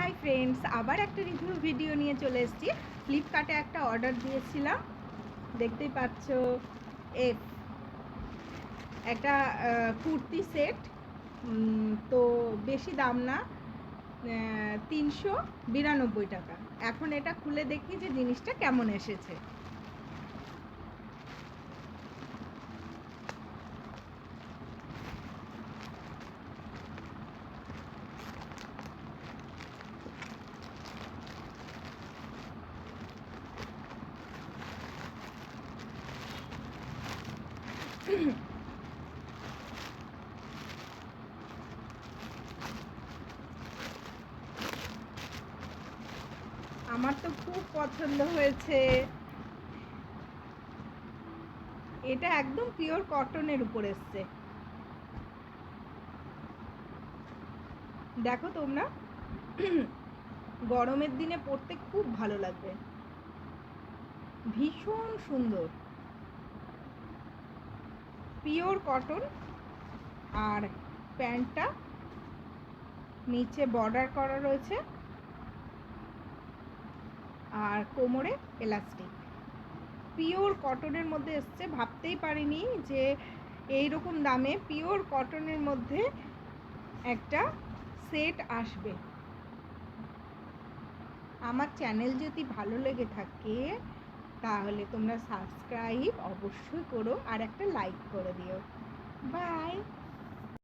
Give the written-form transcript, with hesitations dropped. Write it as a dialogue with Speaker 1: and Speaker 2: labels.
Speaker 1: Hi friends, আবার একটা review video নিয়ে চলে এসেছি। ফ্লিপকার্টে একটা অর্ডার দিয়েছিলাম, দেখতেই পাচ্ছ। এফ একটা কুর্তি সেট, তো বেশি দাম না, 392 টাকা। এখন এটা খুলে দেখি যে জিনিসটা কেমন এসেছে। আমার তো খুব পছন্দ হয়েছে। এটা একদম পিওর কটনের উপর এসছে, দেখো তোমরা। গরমের দিনে পরতে খুব ভালো লাগবে, ভীষণ সুন্দর, পিওর কটন। আর প্যান্টটা নিচে বর্ডার করা রয়েছে, আর কোমরে এলাস্টিক। পিওর কটনের মধ্যে এসছে, ভাবতেই পারিনি যে এই রকম দামে পিওর কটনের মধ্যে একটা সেট আসবে। আমার চ্যানেল যদি ভালো লেগে থাকে তাহলে তোমরা সাবস্ক্রাইব অবশ্যই করো আর একটা লাইক করে দিও। বাই।